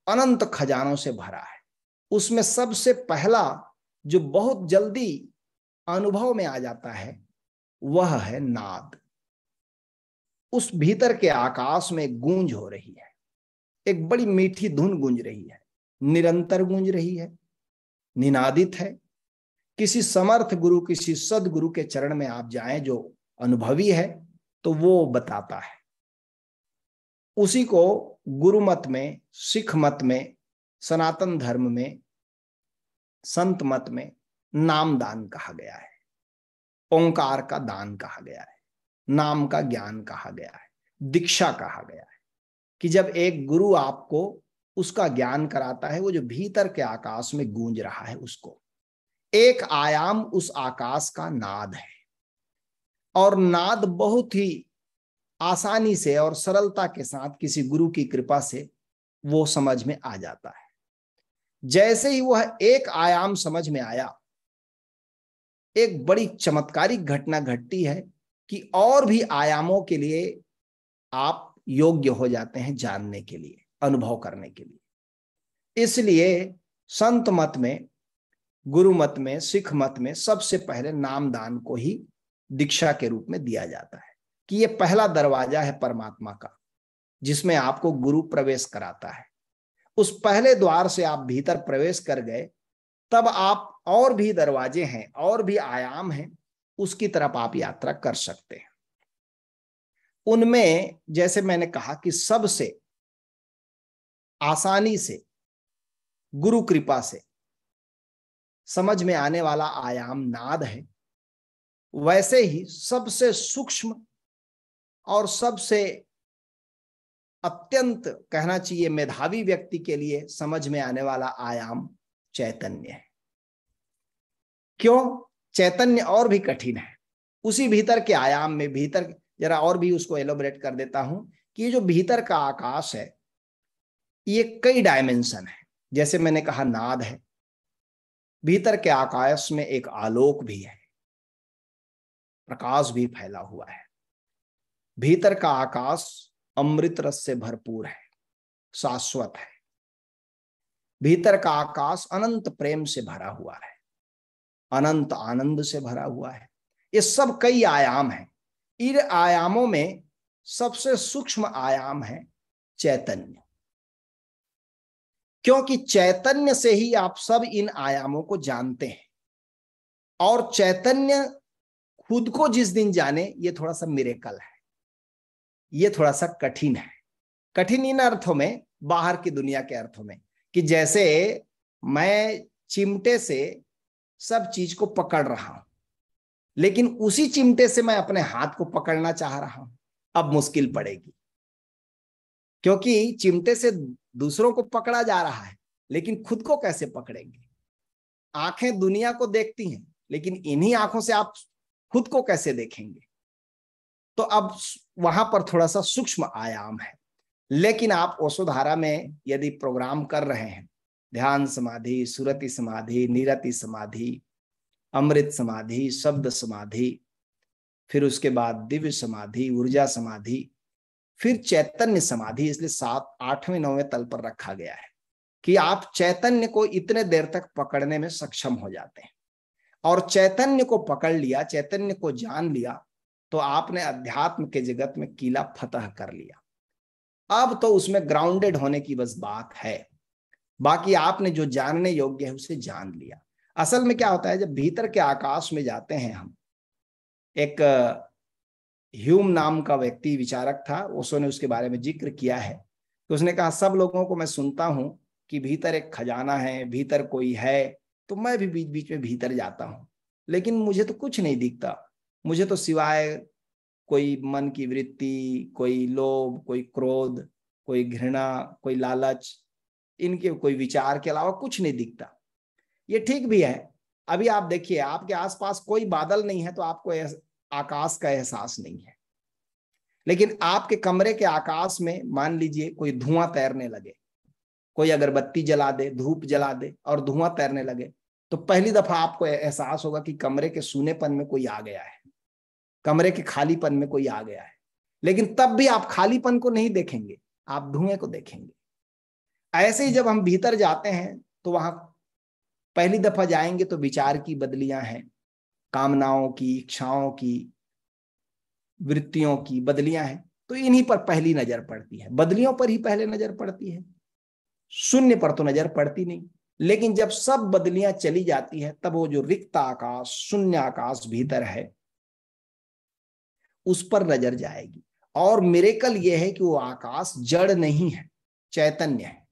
अनंत खजानों से भरा है। उसमें सबसे पहला जो बहुत जल्दी अनुभव में आ जाता है वह है नाद। उस भीतर के आकाश में गूंज हो रही है, एक बड़ी मीठी धुन गूंज रही है, निरंतर गूंज रही है, निनादित है। किसी समर्थ गुरु, किसी सदगुरु के चरण में आप जाएं जो अनुभवी है, तो वो बताता है। उसी को गुरु मत में, सिख मत में, सनातन धर्म में, संत मत में नामदान कहा गया है, ओंकार का दान कहा गया है, नाम का ज्ञान कहा गया है, दीक्षा कहा गया है। कि जब एक गुरु आपको उसका ज्ञान कराता है, वो जो भीतर के आकाश में गूंज रहा है, उसको एक आयाम उस आकाश का नाद है। और नाद बहुत ही आसानी से और सरलता के साथ किसी गुरु की कृपा से वो समझ में आ जाता है। जैसे ही वह एक आयाम समझ में आया, एक बड़ी चमत्कारिक घटना घटती है कि और भी आयामों के लिए आप योग्य हो जाते हैं जानने के लिए, अनुभव करने के लिए। इसलिए संत मत में, गुरु मत में, सिख मत में सबसे पहले नामदान को ही दीक्षा के रूप में दिया जाता है कि ये पहला दरवाजा है परमात्मा का, जिसमें आपको गुरु प्रवेश कराता है। उस पहले द्वार से आप भीतर प्रवेश कर गए, तब आप और भी दरवाजे हैं, और भी आयाम हैं, उसकी तरफ आप यात्रा कर सकते हैं। उनमें जैसे मैंने कहा कि सबसे आसानी से गुरु कृपा से समझ में आने वाला आयाम नाद है, वैसे ही सबसे सूक्ष्म और सबसे अत्यंत कहना चाहिए मेधावी व्यक्ति के लिए समझ में आने वाला आयाम चैतन्य है। क्यों? चैतन्य और भी कठिन है। उसी भीतर के आयाम में, भीतर जरा और भी उसको एलोबरेट कर देता हूं कि ये जो भीतर का आकाश है, ये कई डायमेंशन है। जैसे मैंने कहा नाद है, भीतर के आकाश में एक आलोक भी है, प्रकाश भी फैला हुआ है। भीतर का आकाश अमृत रस से भरपूर है, शाश्वत है। भीतर का आकाश अनंत प्रेम से भरा हुआ है, अनंत आनंद से भरा हुआ है। ये सब कई आयाम हैं। इन आयामों में सबसे सूक्ष्म आयाम है चैतन्य, क्योंकि चैतन्य से ही आप सब इन आयामों को जानते हैं। और चैतन्य खुद को जिस दिन जाने, ये थोड़ा सा मिरेकल है, ये थोड़ा सा कठिन है। कठिन इन अर्थों में, बाहर की दुनिया के अर्थों में, कि जैसे मैं चिमटे से सब चीज को पकड़ रहा हूं, लेकिन उसी चिमटे से मैं अपने हाथ को पकड़ना चाह रहा हूं, अब मुश्किल पड़ेगी, क्योंकि चिमटे से दूसरों को पकड़ा जा रहा है, लेकिन खुद को कैसे पकड़ेंगे? आंखें दुनिया को देखती हैं, लेकिन इन्हीं आंखों से आप खुद को कैसे देखेंगे? तो अब वहां पर थोड़ा सा सूक्ष्म आयाम है। लेकिन आप ओशोधारा में यदि प्रोग्राम कर रहे हैं, ध्यान समाधि, सुरति समाधि, निरति समाधि, अमृत समाधि, शब्द समाधि, फिर उसके बाद दिव्य समाधि, ऊर्जा समाधि, फिर चैतन्य समाधि, इसलिए 7, 8वें 9वें तल पर रखा गया है कि आप चैतन्य को इतने देर तक पकड़ने में सक्षम हो जाते हैं। और चैतन्य को पकड़ लिया, चैतन्य को जान लिया, तो आपने अध्यात्म के जगत में किला फतह कर लिया। अब तो उसमें ग्राउंडेड होने की बस बात है, बाकी आपने जो जानने योग्य है उसे जान लिया। असल में क्या होता है, जब भीतर के आकाश में जाते हैं हम, एक ह्यूम नाम का व्यक्ति विचारक था, उसने उसके बारे में जिक्र किया है, तो उसने कहा सब लोगों को मैं सुनता हूं कि भीतर एक खजाना है, भीतर कोई है, तो मैं भी बीच बीच में भीतर जाता हूं, लेकिन मुझे तो कुछ नहीं दिखता, मुझे तो सिवाय कोई मन की वृत्ति, कोई लोभ, कोई क्रोध, कोई घृणा, कोई लालच, इनके कोई विचार के अलावा कुछ नहीं दिखता। ये ठीक भी है। अभी आप देखिए, आपके आसपास कोई बादल नहीं है तो आपको आकाश का एहसास नहीं है, लेकिन आपके कमरे के आकाश में मान लीजिए कोई धुआं तैरने लगे, कोई अगरबत्ती जला दे, धूप जला दे और धुआं तैरने लगे, तो पहली दफा आपको एहसास होगा कि कमरे के सूनेपन में कोई आ गया है, कमरे के खालीपन में कोई आ गया है। लेकिन तब भी आप खालीपन को नहीं देखेंगे, आप धुएं को देखेंगे। ऐसे ही जब हम भीतर जाते हैं तो वहां पहली दफा जाएंगे तो विचार की बदलियां हैं, कामनाओं की, इच्छाओं की, वृत्तियों की बदलियां हैं, तो इन्हीं पर पहली नजर पड़ती है, बदलियों पर ही पहले नजर पड़ती है, शून्य पर तो नजर पड़ती नहीं। लेकिन जब सब बदलियां चली जाती है, तब वो जो रिक्त आकाश, शून्य आकाश भीतर है, उस पर नजर जाएगी। और मिरेकल यह है कि वो आकाश जड़ नहीं है, चैतन्य है,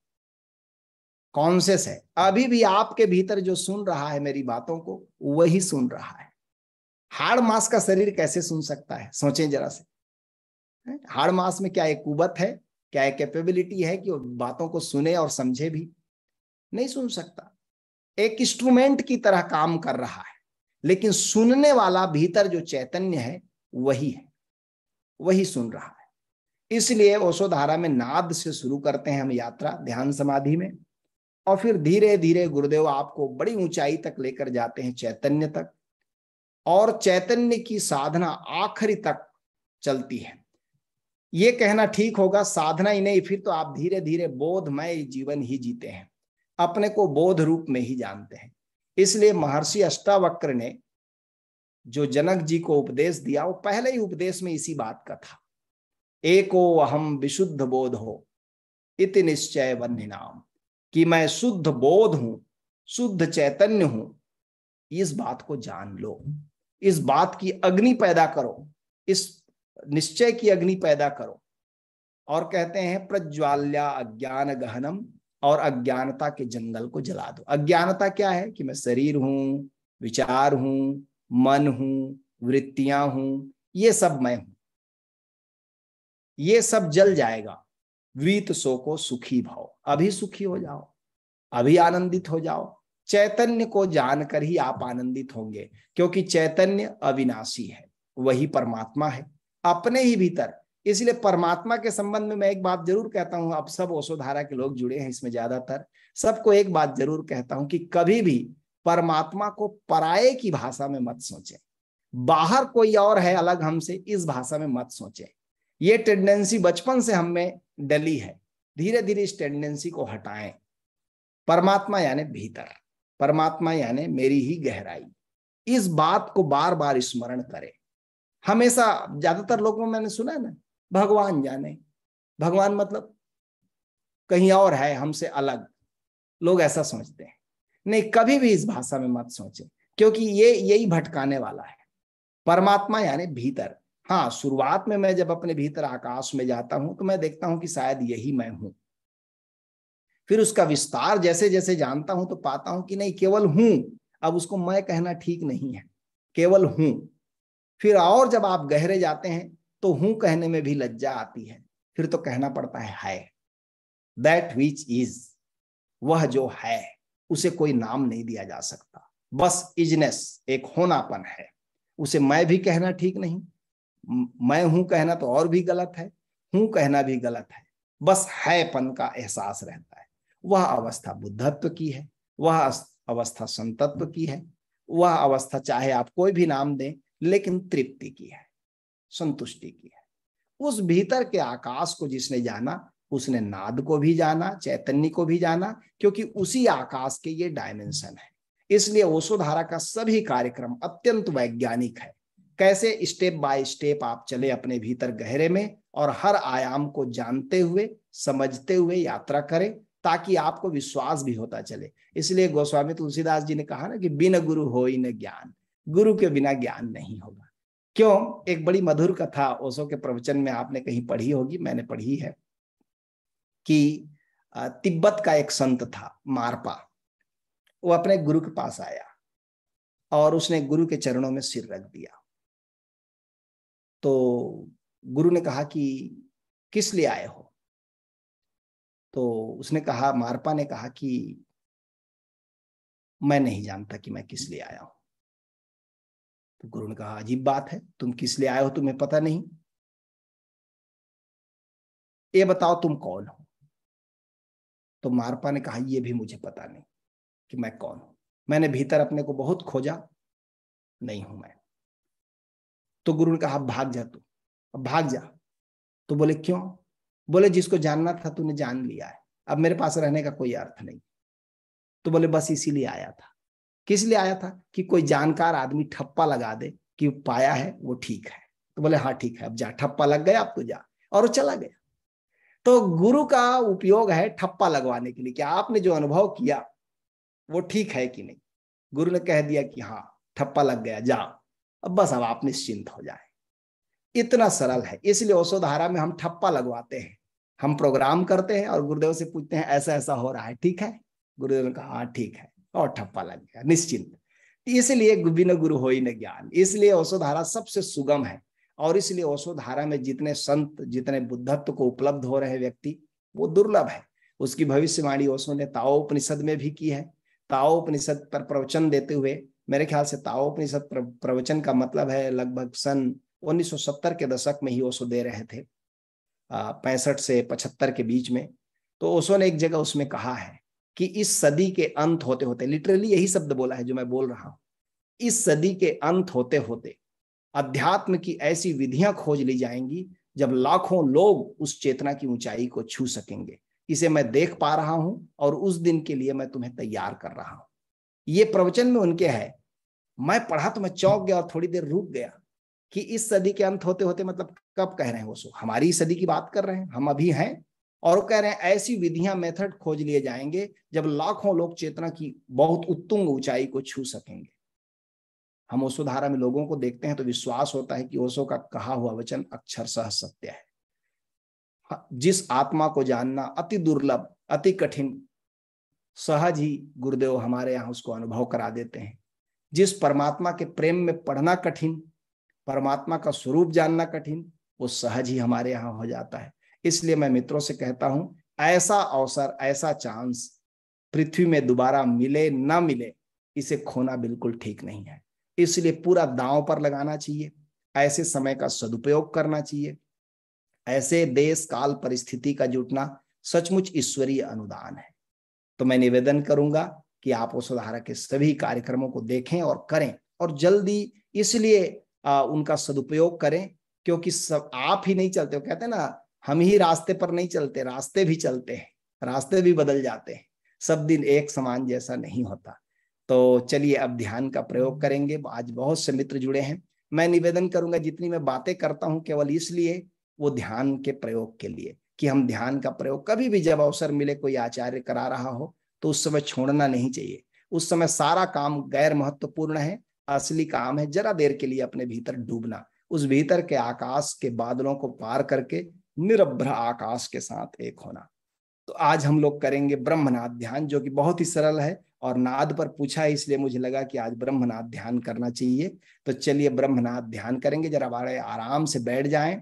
कॉन्शियस है। अभी भी आपके भीतर जो सुन रहा है मेरी बातों को, वही सुन रहा है। हाड़ मांस का शरीर कैसे सुन सकता है? सोचें जरा से। हाड़ मांस में क्या एक कुवत है, क्या एक कैपेबिलिटी है कि वो बातों को सुने और समझे भी? नहीं सुन सकता। एक इंस्ट्रूमेंट की तरह काम कर रहा है, लेकिन सुनने वाला भीतर जो चैतन्य है वही है, वही सुन रहा है। इसलिए ओशोधारा में नाद से शुरू करते हैं हम यात्रा ध्यान समाधि में, और फिर धीरे धीरे गुरुदेव आपको बड़ी ऊंचाई तक लेकर जाते हैं, चैतन्य तक। और चैतन्य की साधना आखिरी तक चलती है। ये कहना ठीक होगा साधना ही नहीं, फिर तो आप धीरे धीरे बोधमय जीवन ही जीते हैं, अपने को बोध रूप में ही जानते हैं। इसलिए महर्षि अष्टावक्र ने जो जनक जी को उपदेश दिया, वो पहले ही उपदेश में इसी बात का था, एको अहम विशुद्ध बोध हो इति निश्चय वन्य नाम, कि मैं शुद्ध बोध हूं, शुद्ध चैतन्य हूं, इस बात को जान लो, इस बात की अग्नि पैदा करो, इस निश्चय की अग्नि पैदा करो। और कहते हैं प्रज्वाल्या अज्ञान गहनम, और अज्ञानता के जंगल को जला दो। अज्ञानता क्या है? कि मैं शरीर हूं, विचार हूं, मन हूं, वृत्तियां हूं, ये सब मैं हूं। ये सब जल जाएगा। वीत सो को सुखी भाव, अभी सुखी हो जाओ, अभी आनंदित हो जाओ। चैतन्य को जानकर ही आप आनंदित होंगे, क्योंकि चैतन्य अविनाशी है, वही परमात्मा है अपने ही भीतर। इसलिए परमात्मा के संबंध में मैं एक बात जरूर कहता हूं, अब सब ओशोधारा के लोग जुड़े हैं इसमें, ज्यादातर सबको एक बात जरूर कहता हूं कि कभी भी परमात्मा को पराये की भाषा में मत सोचें, बाहर कोई और है अलग हमसे, इस भाषा में मत सोचें। ये टेंडेंसी बचपन से हम में डली है, धीरे धीरे इस टेंडेंसी को हटाएं। परमात्मा यानी भीतर, परमात्मा यानी मेरी ही गहराई। इस बात को बार बार स्मरण करें। हमेशा ज्यादातर लोगों में मैंने सुना है ना, भगवान जाने, भगवान मतलब कहीं और है, हमसे अलग, लोग ऐसा सोचते हैं। नहीं, कभी भी इस भाषा में मत सोचें, क्योंकि ये यही भटकाने वाला है। परमात्मा यानी भीतर। हाँ, शुरुआत में मैं जब अपने भीतर आकाश में जाता हूं तो मैं देखता हूं कि शायद यही मैं हूं। फिर उसका विस्तार जैसे जैसे जानता हूं तो पाता हूं कि नहीं, केवल हूं। अब उसको मैं कहना ठीक नहीं है, केवल हूं। फिर और जब आप गहरे जाते हैं तो हूं कहने में भी लज्जा आती है, फिर तो कहना पड़ता है। दैट विच इज, वह जो है, उसे कोई नाम नहीं दिया जा सकता, बस इजनेस, एक होनापन है। उसे मैं भी कहना ठीक नहीं, मैं हूं कहना तो और भी गलत है, हूं कहना भी गलत है, बस हैपन का एहसास रहता है। वह अवस्था बुद्धत्व की है, वह अवस्था संतत्व की है, वह अवस्था चाहे आप कोई भी नाम दें लेकिन तृप्ति की है, संतुष्टि की है। उस भीतर के आकाश को जिसने जाना, उसने नाद को भी जाना, चैतन्य को भी जाना, क्योंकि उसी आकाश के ये डायमेंशन है। इसलिए ओशोधारा का सभी कार्यक्रम अत्यंत वैज्ञानिक है। कैसे स्टेप बाय स्टेप आप चले अपने भीतर गहरे में और हर आयाम को जानते हुए, समझते हुए यात्रा करें, ताकि आपको विश्वास भी होता चले। इसलिए गोस्वामी तुलसीदास जी ने कहा ना कि बिन गुरु होई न ज्ञान, गुरु के बिना ज्ञान नहीं होगा। क्यों? एक बड़ी मधुर कथा ओशो के प्रवचन में आपने कहीं पढ़ी होगी, मैंने पढ़ी है, कि तिब्बत का एक संत था मारपा। वो अपने गुरु के पास आया और उसने गुरु के चरणों में सिर रख दिया। तो गुरु ने कहा कि किस लिए आए हो? तो उसने कहा, मारपा ने कहा कि मैं नहीं जानता कि मैं किस लिए आया हूं। तो गुरु ने कहा, अजीब बात है, तुम किस लिए आए हो तुम्हें पता नहीं? ये बताओ तुम कौन हो? तो मारपा ने कहा, ये भी मुझे पता नहीं कि मैं कौन हूं, मैंने भीतर अपने को बहुत खोजा, नहीं हूं मैं। तो गुरु ने कहा, भाग जा तू, अब भाग जा। तो बोले क्यों? बोले जिसको जानना था तूने जान लिया है, अब मेरे पास रहने का कोई अर्थ नहीं। तो बोले बस इसीलिए आया था। किस लिए आया था? कि कोई जानकार आदमी ठप्पा लगा दे कि पाया है वो ठीक है। तो बोले हाँ ठीक है, अब जा, ठप्पा लग गया, अब तो जा। और वो चला गया। तो गुरु का उपयोग है ठप्पा लगवाने के लिए कि आपने जो अनुभव किया वो ठीक है कि नहीं। गुरु ने कह दिया कि हाँ ठप्पा लग गया, जाओ, अब बस अब आप निश्चिंत हो जाए। इतना सरल है। इसलिए ओशोधारा में हम ठप्पा लगवाते हैं, हम प्रोग्राम करते हैं और गुरुदेव से पूछते हैं ऐसा ऐसा हो रहा है, ठीक है? गुरुदेव ने कहा हाँ ठीक है, और ठप्पा लग गया, निश्चिंत। इसलिए बिन गुरु होई न ज्ञान, इसलिए ओशोधारा सबसे सुगम है। और इसलिए ओशोधारा में जितने संत, जितने बुद्धत्व को उपलब्ध हो रहे व्यक्ति, वो दुर्लभ है। उसकी भविष्यवाणी ओशो ने ताओ उपनिषद में भी की है। ताओ उपनिषद पर प्रवचन देते हुए, मेरे ख्याल से ताओ उपनिषद प्रवचन का मतलब है लगभग सन 1970 के दशक में ही ओशो दे रहे थे, 65 से 75 के बीच में। तो ओशो ने एक जगह उसमें कहा है कि इस सदी के अंत होते होते, लिटरली यही शब्द बोला है जो मैं बोल रहा हूं, इस सदी के अंत होते होते अध्यात्म की ऐसी विधियां खोज ली जाएंगी जब लाखों लोग उस चेतना की ऊंचाई को छू सकेंगे। इसे मैं देख पा रहा हूं और उस दिन के लिए मैं तुम्हें तैयार कर रहा हूं। ये प्रवचन में उनके है। मैं पढ़ा तो मैं चौंक गया और थोड़ी देर रुक गया कि इस सदी के अंत होते होते मतलब कब कह रहे हैं वो? हमारी सदी की बात कर रहे हैं, हम अभी हैं। और वो कह रहे हैं ऐसी विधियां, मेथड खोज लिए जाएंगे जब लाखों लोग चेतना की बहुत उत्तुंग ऊंचाई को छू सकेंगे। हम ओशोधारा में लोगों को देखते हैं तो विश्वास होता है कि ओशो का कहा हुआ वचन अक्षरशः सत्य है। जिस आत्मा को जानना अति दुर्लभ, अति कठिन, सहज ही गुरुदेव हमारे यहाँ उसको अनुभव करा देते हैं। जिस परमात्मा के प्रेम में पढ़ना कठिन, परमात्मा का स्वरूप जानना कठिन, वो सहज ही हमारे यहाँ हो जाता है। इसलिए मैं मित्रों से कहता हूं, ऐसा अवसर, ऐसा चांस पृथ्वी में दोबारा मिले ना मिले, इसे खोना बिल्कुल ठीक नहीं है। इसलिए पूरा दांव पर लगाना चाहिए, ऐसे समय का सदुपयोग करना चाहिए। ऐसे देश काल परिस्थिति का जुटना सचमुच ईश्वरीय अनुदान है। तो मैं निवेदन करूंगा कि आप ओशोधारा के सभी कार्यक्रमों को देखें और करें, और जल्दी इसलिए उनका सदुपयोग करें क्योंकि सब आप ही नहीं चलते हो, कहते हैं ना, हम ही रास्ते पर नहीं चलते, रास्ते भी चलते हैं, रास्ते भी बदल जाते हैं। सब दिन एक समान जैसा नहीं होता। तो चलिए अब ध्यान का प्रयोग करेंगे। आज बहुत से मित्र जुड़े हैं। मैं निवेदन करूंगा जितनी मैं बातें करता हूं केवल इसलिए, वो ध्यान के प्रयोग के लिए, कि हम ध्यान का प्रयोग कभी भी जब अवसर मिले, कोई आचार्य करा रहा हो तो उस समय छोड़ना नहीं चाहिए। उस समय सारा काम गैर महत्वपूर्ण है। असली काम है जरा देर के लिए अपने भीतर डूबना, उस भीतर के आकाश के बादलों को पार करके निरभ्र आकाश के साथ एक होना। तो आज हम लोग करेंगे ब्रह्मनाद ध्यान, जो कि बहुत ही सरल है, और नाद पर पूछा है इसलिए मुझे लगा कि आज ब्रह्मनाद ध्यान करना चाहिए। तो चलिए ब्रह्मनाद ध्यान करेंगे। जरा बड़े आराम से बैठ जाएं।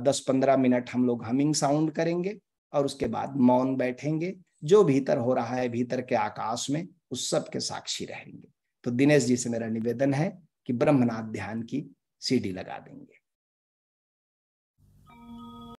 10-15 मिनट हम लोग हमिंग साउंड करेंगे और उसके बाद मौन बैठेंगे। जो भीतर हो रहा है भीतर के आकाश में, उस सब के साक्षी रहेंगे। तो दिनेश जी से मेरा निवेदन है कि ब्रह्मनाद ध्यान की सीडी लगा देंगे।